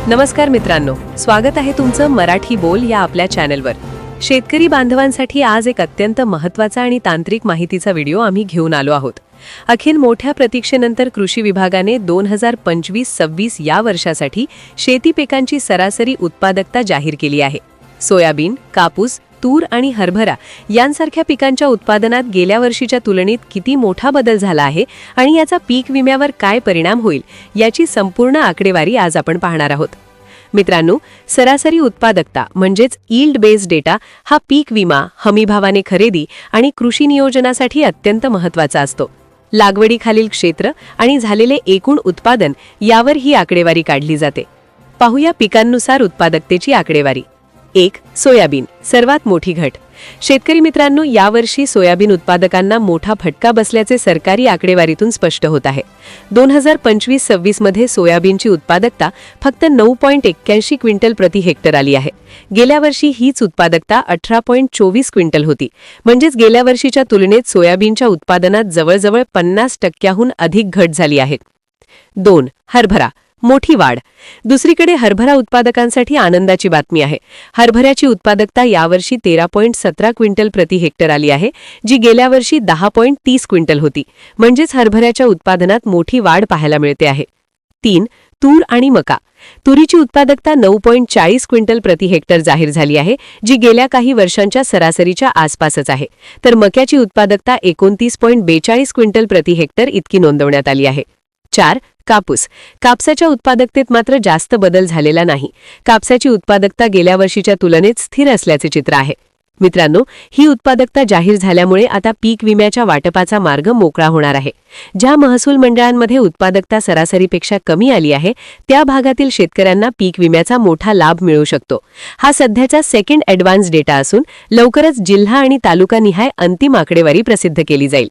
नमस्कार मित्रांनो, स्वागत आहे तुमचं मराठी बोल या आपल्या चॅनलवर। शेतकरी बांधवांसाठी आज एक अत्यंत महत्त्वाचा आणि तांत्रिक माहितीचा व्हिडिओ आम्ही घेऊन आलो आहोत। अखेर मोठ्या प्रतीक्षेनंतर कृषी विभागाने 2025-26 या वर्षासाठी शेती पिकांची सरासरी उत्पादकता जाहीर केली आहे। सोयाबीन, कापूस, तूर आणि हरभरा यांसारख्या पिकांच्या उत्पादनात गेल्या वर्षीच्या तुलनेत किती मोठा बदल झाला आहे आणि याचा पीक विम्यावर काय परिणाम होईल याची संपूर्ण आकडेवारी आज आपण पाहणार आहोत। मित्रांनो, सरासरी उत्पादकता म्हणजेच यील्ड बेस्ड डेटा हा पीक विमा, हमीभावाने खरेदी आणि कृषी नियोजनासाठी अत्यंत महत्त्वाचा असतो। लागवडीखालील क्षेत्र आणि झालेले एकूण उत्पादन यावर ही आकडेवारी काढली जाते। पाहूया पिकांनुसार उत्पादकतेची आकडेवारी। 1. सोयाबीन, सर्वात मोठी घट। शेतकरी मित्रांनो, यावर्षी सोयाबीन उत्पादकांना मोठा फटका बसल्याचे सरकारी आकडेवारीतून स्पष्ट होत आहे। 2025-26 मध्ये सोयाबीनची उत्पादकता फक्त 9.81 क्विंटल प्रति हेक्टर आली आहे। गेल्या वर्षी हीच उत्पादकता 18.24 क्विंटल होती, म्हणजेच गेल्या वर्षीच्या तुलनेत सोयाबीनच्या उत्पादनात जवळजवळ 50% अधिक घट झाली आहे। 2. हरभरा, मोठी वाढ। दुसरीकडे हरभरा उत्पादकांसाठी आनंदाची बातमी आहे। हरभऱ्याची उत्पादकता यावर्षी 13.17 क्विंटल प्रति हेक्टर आली आहे, जी गेल्या वर्षी 10.30 क्विंटल होती, म्हणजेच हरभऱ्याच्या उत्पादनात मोठी वाढ पाहायला मिळते आहे। 3. तूर आणि मका। तुरीची उत्पादकता 9.40 क्विंटल प्रति हेक्टर जाहीर झाली आहे, जी गेल्या काही वर्षांच्या सरासरीच्या आसपासच आहे। तर मक्याची उत्पादकता 29.42 क्विंटल प्रति हेक्टर इतकी नोंदवण्यात आली आहे। 4. कापूस। कापसाच्या उत्पादकतेत मात्र जास्त बदल झालेला नाही। कापसाची उत्पादकता गेल्या वर्षीच्या तुलनेत स्थिर असल्याचे चित्र आहे। मित्रांनो, ही उत्पादकता जाहीर झाल्यामुळे आता पीक विम्याच्या वाटपाचा मार्ग मोकळा होणार आहे। ज्या महसूल मंडळांमध्ये उत्पादकता सरासरीपेक्षा कमी आली आहे, त्या भागातील शेतकऱ्यांना पीक विम्याचा मोठा लाभ मिळू शकतो। हा सध्याचा सेकंड ॲडव्हान्स डेटा असून लवकरच जिल्हा आणि तालुकानिहाय अंतिम आकडेवारी प्रसिद्ध केली जाईल।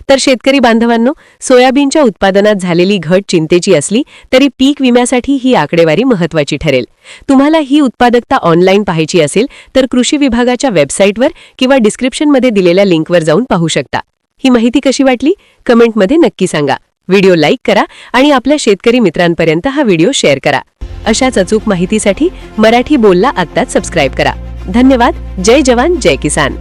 तर शेतकरी बांधवांनो, सोयाबीनच्या उत्पादनात झालेली घट चिंतेची असली तरी पीक विम्यासाठी ही आकडेवारी महत्त्वाची ठरेल। तुम्हाला ही उत्पादकता ऑनलाईन पाहायची असेल तर कृषी विभागाच्या वेबसाईटवर किंवा डिस्क्रिप्शनमध्ये दिलेल्या लिंकवर जाऊन पाहू शकता। ही माहिती कशी वाटली कमेंटमध्ये नक्की सांगा। व्हिडिओ लाईक करा आणि आपल्या शेतकरी मित्रांपर्यंत हा व्हिडिओ शेअर करा। अशाच अचूक माहितीसाठी मराठी बोलला आत्ताच सबस्क्राईब करा। धन्यवाद। जय जवान, जय किसान।